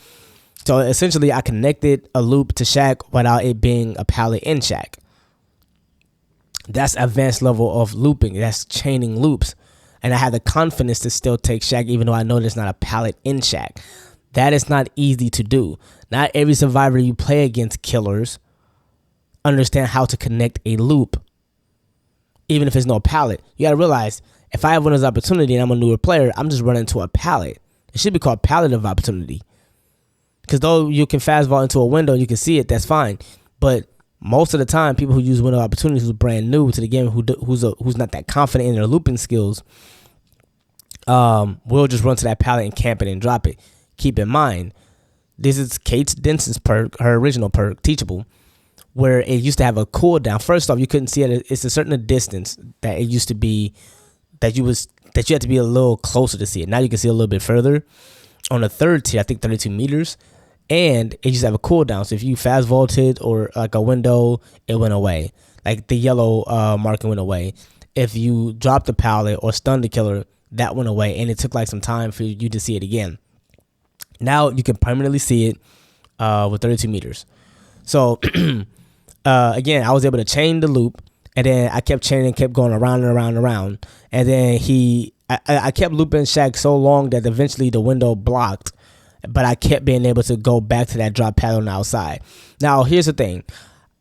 So essentially I connected a loop to Shack without it being a pallet in Shack. That's advanced level of looping. That's chaining loops. And I had the confidence to still take Shack even though I know there's not a pallet in Shack. That is not easy to do. Not every survivor you play against killers understand how to connect a loop, even if there's no pallet. You got to realize, if I have Windows Opportunity and I'm a newer player, I'm just running to a pallet. It should be called Pallet of Opportunity. Because though you can fast vault into a window, you can see it. That's fine. But most of the time, people who use window opportunities who's brand new to the game, who's not that confident in their looping skills, will just run to that pallet and camp it and drop it. Keep in mind, this is Kate Denson's perk, her original perk, Teachable, where it used to have a cooldown. First off, you couldn't see it. It's a certain distance that it used to be that you had to be a little closer to see it. Now you can see a little bit further. On the third tier, I think 32 meters, and it used to have a cooldown. So if you fast vaulted or like a window, it went away. Like the yellow marking went away. If you dropped the pallet or stunned the killer, that went away, and it took like some time for you to see it again. Now you can permanently see it with 32 meters. So again, I was able to chain the loop, and then I kept chaining, kept going around and around and around, and then I kept looping Shaq so long that eventually the window blocked, but I kept being able to go back to that drop pallet on the outside. Now here's the thing,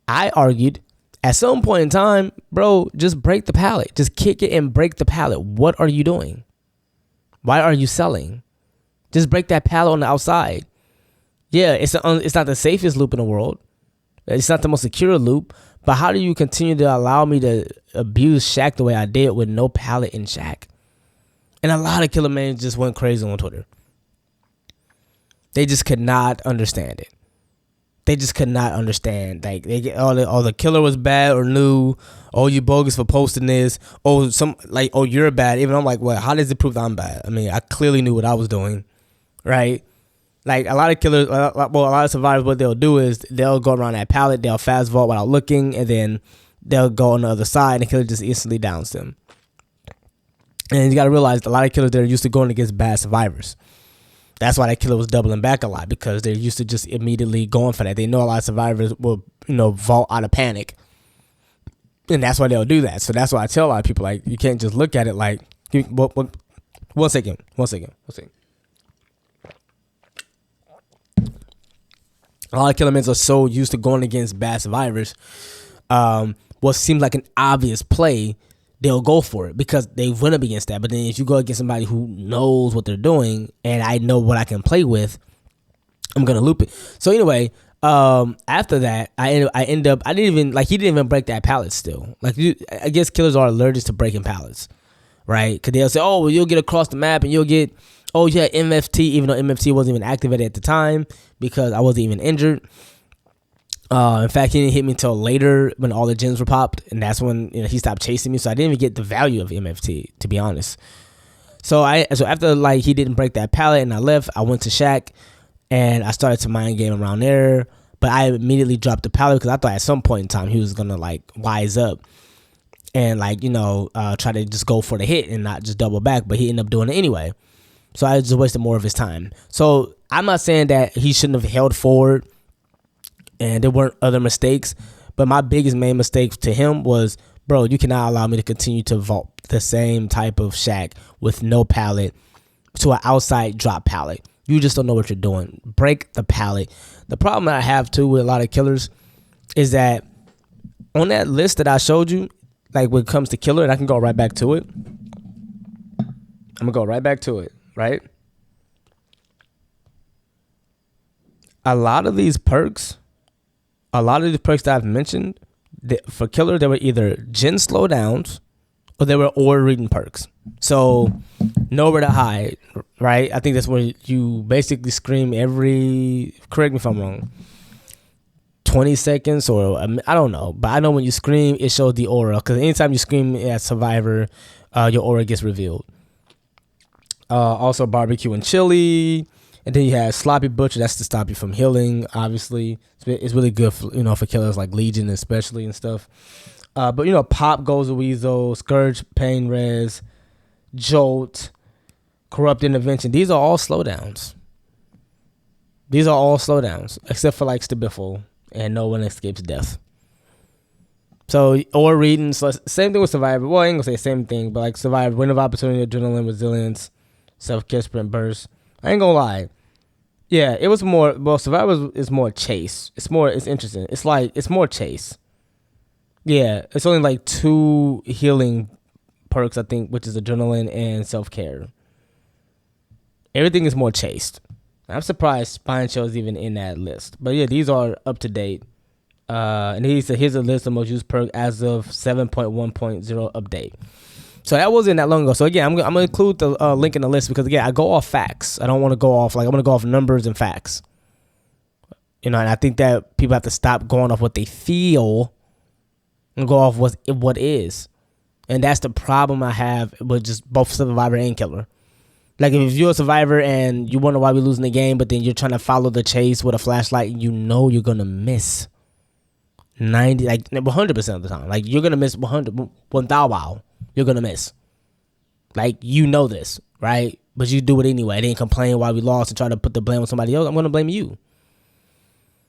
I argued at some point in time, bro, just break the pallet, just kick it and break the pallet. What are you doing? Why are you selling? Just break that pallet on the outside. Yeah, it's not the safest loop in the world. It's not the most secure loop. But how do you continue to allow me to abuse Shaq the way I did with no pallet in Shaq? And a lot of killer men just went crazy on Twitter. They just could not understand it. They just could not understand. Like they get the killer was bad or new. Oh, you bogus for posting this. Oh, you're bad. Even I'm like, well, how does it prove that I'm bad? I mean, I clearly knew what I was doing, right? Like a lot of killers, a lot of survivors, what they'll do is they'll go around that pallet, they'll fast vault without looking, and then they'll go on the other side, and the killer just instantly downs them. And you got to realize a lot of killers, they're used to going against bad survivors. That's why that killer was doubling back a lot, because they're used to just immediately going for that. They know a lot of survivors will, vault out of panic. And that's why they'll do that. So that's why I tell a lot of people, like, you can't just look at it like, one second. A lot of killer men are so used to going against bad survivors. What seems like an obvious play, they'll go for it because they went up against that. But then if you go against somebody who knows what they're doing and I know what I can play with, I'm gonna loop it. So anyway, after that, I end up he didn't even break that pallet still. Like I guess killers are allergic to breaking pallets, right? Because they'll say, oh, well, you'll get across the map and you'll get, oh yeah, MFT, even though MFT wasn't even activated at the time because I wasn't even injured. In fact, he didn't hit me until later when all the gens were popped, and that's when he stopped chasing me. So I didn't even get the value of MFT, to be honest. So after he didn't break that pallet and I left, I went to Shaq and I started to mind game around there. But I immediately dropped the pallet because I thought at some point in time he was gonna wise up and try to just go for the hit and not just double back. But he ended up doing it anyway. So I just wasted more of his time. So I'm not saying that he shouldn't have held forward and there weren't other mistakes, but my biggest main mistake to him was, bro, you cannot allow me to continue to vault the same type of Shaq with no pallet to an outside drop pallet. You just don't know what you're doing. Break the pallet. The problem that I have too with a lot of killers is that on that list that I showed you, like when it comes to killer, and I can go right back to it. I'm gonna go right back to it, right? A lot of these perks that I've mentioned, for killer, they were either gen slowdowns or they were aura reading perks. So nowhere to hide, right? I think that's where you basically scream correct me if I'm wrong, 20 seconds or I don't know. But I know when you scream, it shows the aura. Because anytime you scream at Survivor, your aura gets revealed. Also barbecue and chili. And then you have Sloppy Butcher. That's to stop you from healing, obviously. It's really good for, for killers like Legion especially and stuff. But, Pop, Goes a Weasel, Scourge, Pain Res, Jolt, Corrupt Intervention. These are all slowdowns. Except for Stabiffle and No One Escapes Death. So, or reading, so same thing with Survivor. Well, I ain't gonna say same thing, but Survivor, Win of Opportunity, Adrenaline, Resilience, Self-Care, Sprint, Burst. I ain't gonna lie. Yeah, it was more, Survivor is more chase. It's interesting. It's more chase. Yeah, it's only 2 healing perks, I think, which is Adrenaline and Self-Care. Everything is more chased. I'm surprised Spine Chill is even in that list. But yeah, these are up to date. And here's a list of most used perks as of 7.1.0 update. So that wasn't that long ago. So again, I'm gonna include the link in the list because again, I go off facts. I don't want to go off I'm gonna go off numbers and facts. And I think that people have to stop going off what they feel and go off what is. And that's the problem I have with just both Survivor and Killer. Like if you're a Survivor and you wonder why we're losing the game, but then you're trying to follow the chase with a flashlight, you're gonna miss 100% of the time. Like you're gonna miss 1,000. You're gonna miss. Like this, right? But you do it anyway. Then complain why we lost and try to put the blame on somebody else. I'm gonna blame you.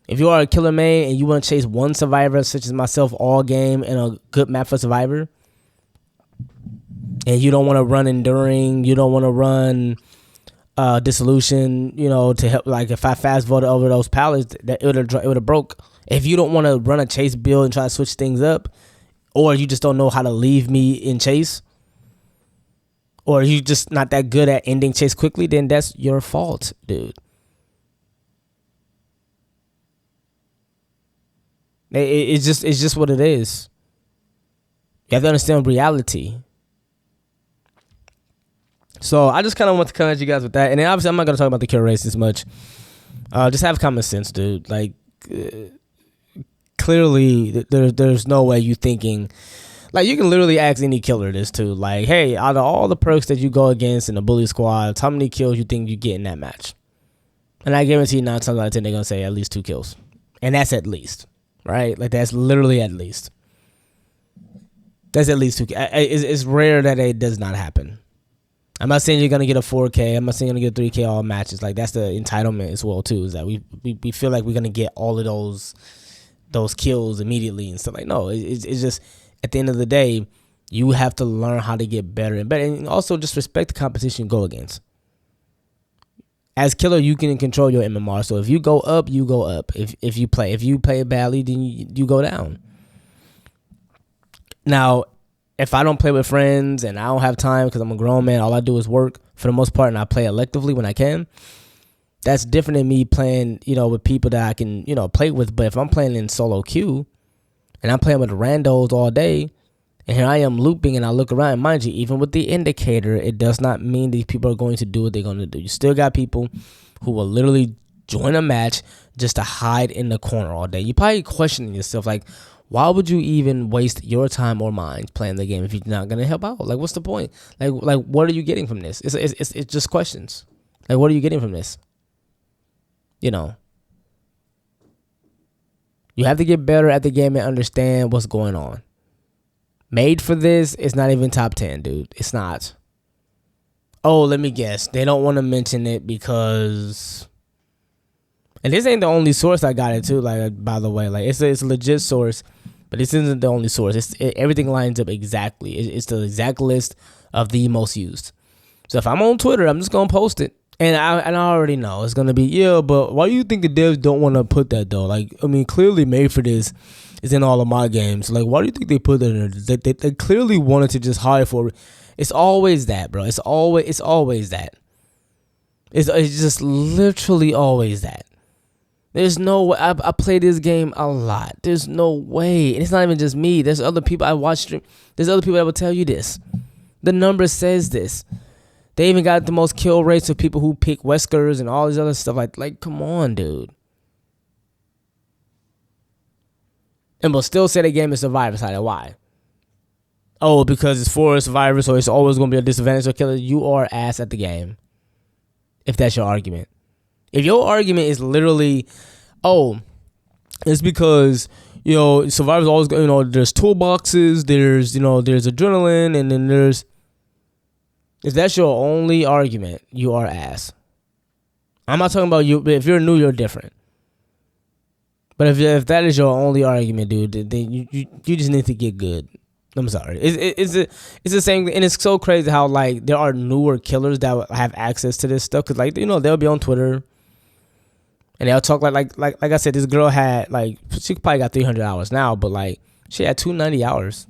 If you are a killer main and you want to chase one Survivor, such as myself, all game and a good map for Survivor, and you don't want to run Enduring, you don't want to run Dissolution, to help. Like if I fast voted over those pallets, that it would have broke. If you don't want to run a chase build and try to switch things up, or you just don't know how to leave me in chase, or you just not that good at ending chase quickly, then that's your fault, dude. It's just what it is. You have to understand reality. So I just kind of want to come at you guys with that, and then obviously I'm not gonna talk about the kill race as much. Just have common sense, dude. Like clearly, there's no way you thinking. Like you can literally ask any killer this too. Like, hey, out of all the perks that you go against in the bully squad, how many kills you think you get in that match? And I guarantee 9 times out of 10 they're gonna say at least 2 kills, and that's at least. Right? Like, that's literally at least. That's at least 2K. It's rare that it does not happen. I'm not saying you're going to get a 4K. I'm not saying you're going to get 3K all matches. Like, that's the entitlement as well, too, is that we feel like we're going to get all of those kills immediately and stuff. Like, no, it's just, at the end of the day, you have to learn how to get better and better. And also just respect the competition you go against. As killer, you can control your MMR. So if you go up, you go up. If you play badly, then you go down. Now, if I don't play with friends and I don't have time because I'm a grown man, all I do is work for the most part, and I play electively when I can. That's different than me playing, with people that I can, play with. But if I'm playing in solo queue and I'm playing with randos all day, and here I am looping and I look around, and mind you, even with the indicator, it does not mean these people are going to do what they're going to do. You still got people who will literally join a match just to hide in the corner all day. You're probably questioning yourself, like, why would you even waste your time or mine playing the game if you're not going to help out? Like, what's the point? Like, what are you getting from this? It's just questions. Like, what are you getting from this? You have to get better at the game and understand what's going on. Made for this, it's not even top 10, dude. It's not. Oh, let me guess. They don't want to mention it because... And this ain't the only source I got it to, like, by the way. Like, it's a legit source, but this isn't the only source. Everything lines up exactly. It's the exact list of the most used. So if I'm on Twitter, I'm just going to post it. And I already know it's going to be, yeah, but why do you think the devs don't want to put that, though? Like, I mean, clearly Made for This is in all of my games. Like, why do you think they put that in there? They clearly wanted to just hide for it. It's always that, bro. It's always that. It's just literally always that. There's no way. I play this game a lot. There's no way. And it's not even just me. There's other people I watch stream. There's other people that will tell you this. The number says this. They even got the most kill rates of people who pick Weskers and all these other stuff. Like, come on, dude. And will still say the game is Survivor side. Why? Oh, because it's for a Survivor, so it's always going to be a disadvantage for killer. You are ass at the game. If that's your argument. If your argument is literally, oh, it's because, Survivor's always, there's toolboxes, there's adrenaline, and then there's, if that's your only argument, you are ass. I'm not talking about you, but if you're new, you're different. But if that is your only argument, dude, then you just need to get good. I'm sorry. It's the same, and it's so crazy how, like, there are newer killers that have access to this stuff, because, like, they'll be on Twitter and they'll talk like I said, this girl had, like, she probably got 300 hours now, but, like, she had 290 hours,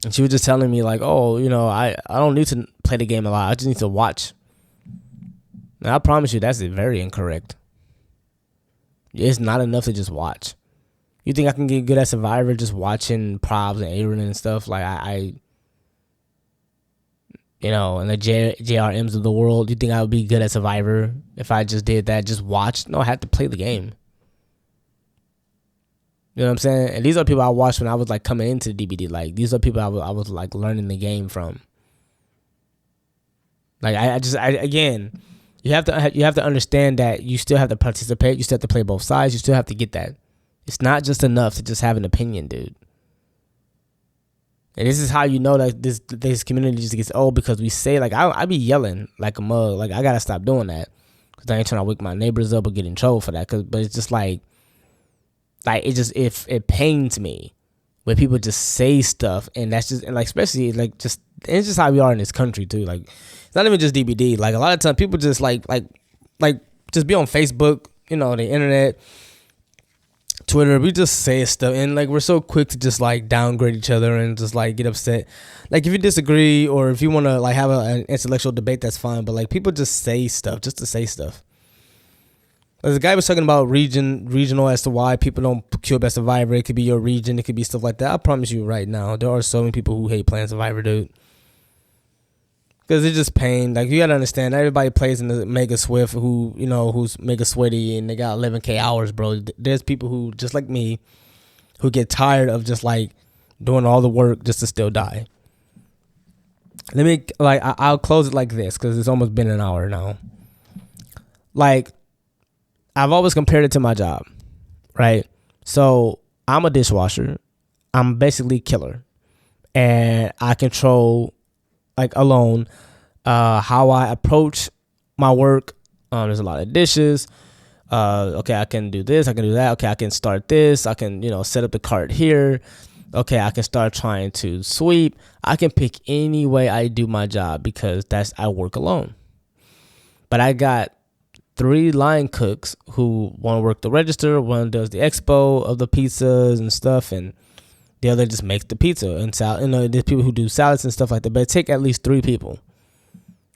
and she was just telling me, like, oh, I don't need to play the game a lot, I just need to watch. Now, I promise you, that's very incorrect. It's not enough to just watch. You think I can get good at Survivor just watching Probs and Aaron and stuff? Like, and the JRMs of the world. You think I would be good at Survivor if I just did that, just watch? No, I had to play the game. You know what I'm saying? And these are people I watched when I was like coming into DBD. Like, these are people I was like learning the game from. Like, again, you have to understand that you still have to participate. You still have to play both sides. You still have to get that. It's not just enough to just have an opinion, dude. And this is how you know that this community just gets old, because we say, like, I be yelling like a mug. Like, I gotta stop doing that, because I ain't trying to wake my neighbors up or get in trouble for that. But it's just like it pains me when people just say stuff, and that's just, and like, especially like, just, it's just how we are in this country too. Like, it's not even just DBD. Like, a lot of times people just like just be on Facebook, the internet, Twitter. We just say stuff, and like, we're so quick to just like downgrade each other and just like get upset. Like, if you disagree or if you want to like have an intellectual debate, that's fine. But like, people just say stuff just to say stuff. Like, the guy was talking about regional as to why people don't kill Best Survivor. It could be your region. It could be stuff like that. I promise you right now, there are so many people who hate playing Survivor, dude. Because it's just pain. Like, you got to understand, everybody plays in the Mega Swift who's Mega Sweaty and they got 11K hours, bro. There's people who, just like me, who get tired of just like doing all the work just to still die. I'll close it like this, because it's almost been an hour now. Like, I've always compared it to my job, right? So I'm a dishwasher. I'm basically killer. And I control, like, alone, how I approach my work. There's a lot of dishes. Okay, I can do this. I can do that. Okay, I can start this. I can, set up the cart here. Okay, I can start trying to sweep. I can pick any way I do my job, because I work alone. But I got 3 line cooks who one work the register, one does the expo of the pizzas and stuff, and the other just makes the pizza and salad. There's people who do salads and stuff like that. But it take at least 3 people,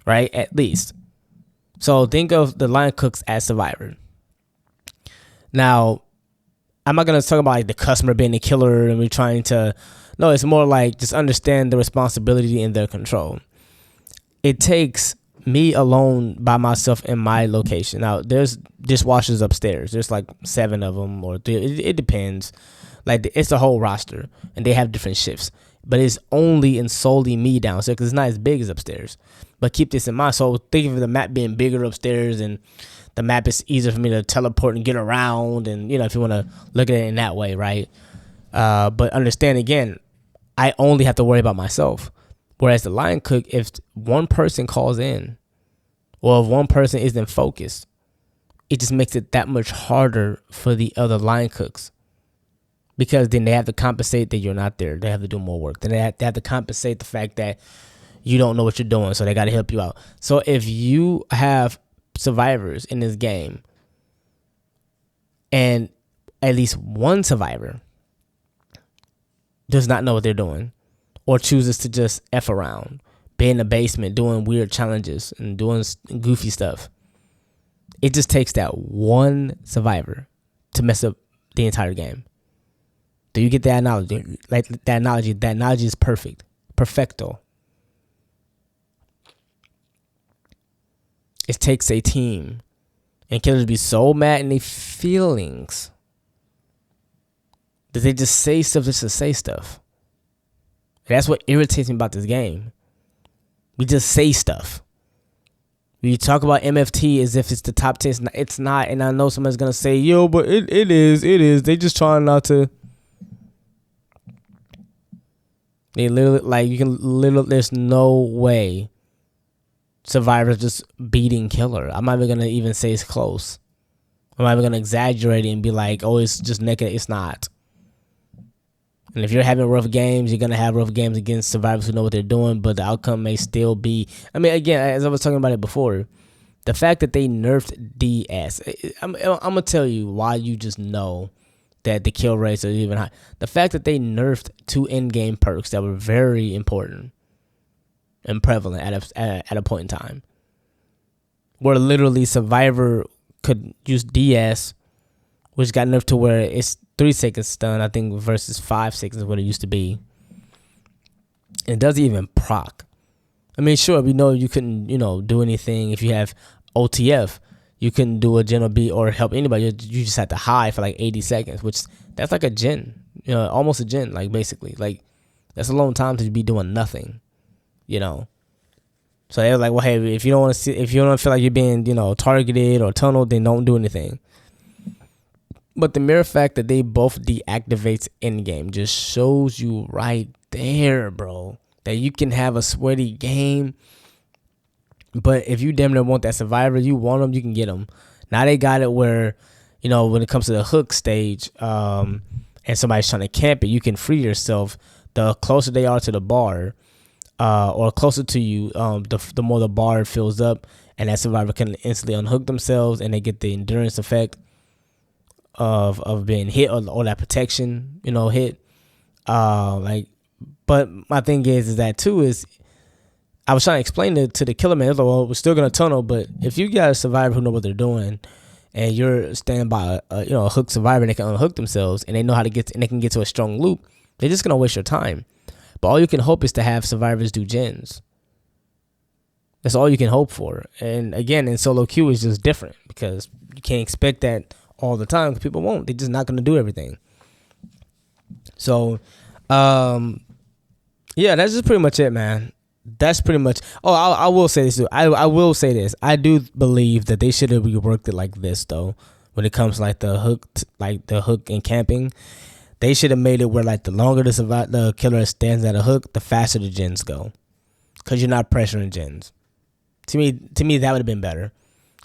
right? At least. So think of the line cooks as Survivor. Now, I'm not gonna talk about like the customer being the killer and we're trying to. No, it's more like just understand the responsibility in their control. It takes me alone by myself in my location. Now, there's dishwashers upstairs. There's like 7 of them or 3. It depends. Like, it's a whole roster, and they have different shifts. But it's only and solely me downstairs, because it's not as big as upstairs. But keep this in mind. So think of the map being bigger upstairs, and the map is easier for me to teleport and get around. And, if you want to look at it in that way, right? But understand, again, I only have to worry about myself. Whereas the line cook, if one person calls in, or if one person isn't focused, it just makes it that much harder for the other line cooks. Because then they have to compensate that you're not there. They have to do more work. Then they have to compensate the fact that you don't know what you're doing, so they got to help you out. So if you have survivors in this game, and at least one survivor does not know what they're doing, or chooses to just F around, be in the basement doing weird challenges and doing goofy stuff, it just takes that one survivor to mess up the entire game. Do you get that analogy? Like, that analogy is perfect. Perfecto. It takes a team. And killers be so mad in their feelings that they just say stuff just to say stuff. And that's what irritates me about this game. We just say stuff. We talk about MFT as if it's the top 10. It's not. And I know someone's going to say, yo, but it is. It is. They just trying not to. They literally, there's no way Survivor's just beating Killer. I'm not even going to even say it's close. I'm not even going to exaggerate it and be like, oh, it's just naked. It's not. And if you're having rough games, you're going to have rough games against survivors who know what they're doing, but the outcome may still be. I mean, again, as I was talking about it before, the fact that they nerfed DS, I'm going to tell you why you just know that the kill rates are even high. The fact that they nerfed 2 in-game perks that were very important and prevalent at a point in time where literally Survivor could use DS, which got nerfed to where it's 3 seconds stun, I think, versus 5 seconds what it used to be. It doesn't even proc. I mean, sure, we know you couldn't, do anything if you have OTF. You couldn't do a gen or beat or help anybody. You just had to hide for like 80 seconds, which that's like a gen, almost a gen, like basically. Like, that's a long time to be doing nothing, So they're like, well, hey, if you don't feel like you're being, targeted or tunneled, then don't do anything. But the mere fact that they both deactivates in game just shows you right there, bro, that you can have a sweaty game. But if you damn near want that Survivor, you want them, you can get them. Now they got it where, when it comes to the hook stage, and somebody's trying to camp it, you can free yourself. The closer they are to the bar, or closer to you, the more the bar fills up, and that Survivor can instantly unhook themselves, and they get the endurance effect of being hit or that protection, hit. But my thing is that too is, I was trying to explain it to the killer man. Like, well, we're still gonna tunnel, but if you got a Survivor who know what they're doing, and you're standing by a hook Survivor, and they can unhook themselves, and they know how to and they can get to a strong loop, they're just gonna waste your time. But all you can hope is to have Survivors do gens. That's all you can hope for. And again, in solo queue is just different because you can't expect that all the time because people won't. They're just not gonna do everything. So, yeah, that's just pretty much it, man. That's pretty much. Oh, I will say this too. I will say this. I do believe that they should have reworked it like this though. When it comes to like the hook and camping, they should have made it where like the longer the killer stands at a hook, the faster the gens go, because you're not pressuring gens. To me, that would have been better.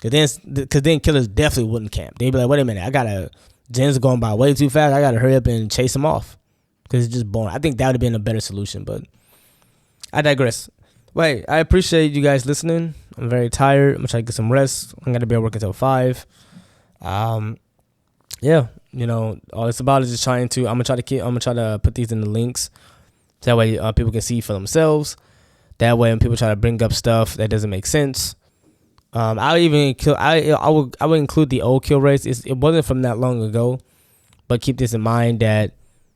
Cause then killers definitely wouldn't camp. They'd be like, wait a minute, gens going by way too fast. I gotta hurry up and chase them off, because it's just boring. I think that would have been a better solution, but I digress. Wait, I appreciate you guys listening. I'm very tired. I'm gonna try to get some rest. I'm gonna be at work until 5. Yeah, all it's about is just trying to. I'm gonna try to put these in the links, so that way people can see for themselves. That way, when people try to bring up stuff that doesn't make sense, I would include the old kill rates. It wasn't from that long ago, but keep this in mind that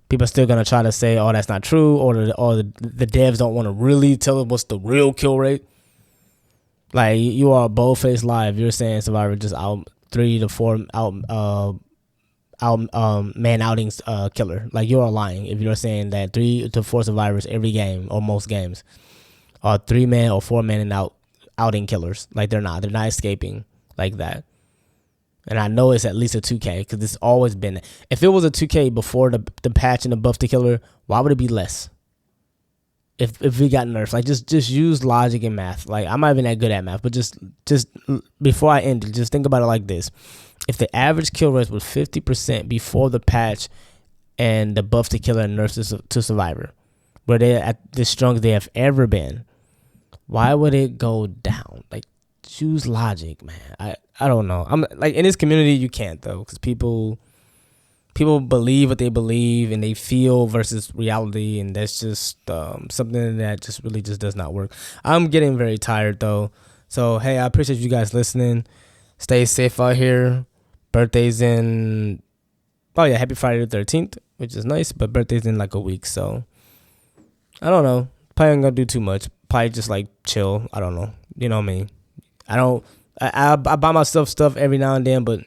people are still gonna try to say, "Oh, that's not true," or the devs don't want to really tell us what's the real kill rate. Like, you are boldface live. You're saying Survivor just out 3 to 4 man outings killer. Like, you are lying if you're saying that 3 to 4 Survivors every game or most games are 3-man or 4-man and outing killers. Like, they're not escaping like that. And I know it's at least a 2K because it's always been. If it was a 2K before the patch and the buff to killer, why would it be less? If we got nerfed, like just use logic and math. Like, I'm not even that good at math, but just before I end it, just think about it like this: if the average kill rate was 50% before the patch and the buff to killer and nerfs to Survivor, where they're at the strongest they have ever been, why would it go down? Like, choose logic, man. I don't know. I'm like, in this community, you can't though, because people believe what they believe and they feel versus reality, and that's just something that just really just does not work. I'm getting very tired though, so hey, I appreciate you guys listening. Stay safe out here. Birthday's in, oh yeah, happy Friday the 13th, which is nice, but birthday's in like a week, so I don't know. Probably not gonna do too much. Probably just like chill. I don't know. You know me. I buy myself stuff every now and then, but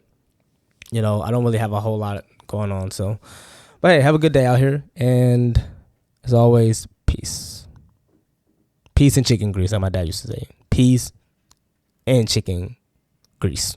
I don't really have a whole lot going on. So, but hey, have a good day out here, and as always, peace and chicken grease, like my dad used to say. Peace and chicken grease.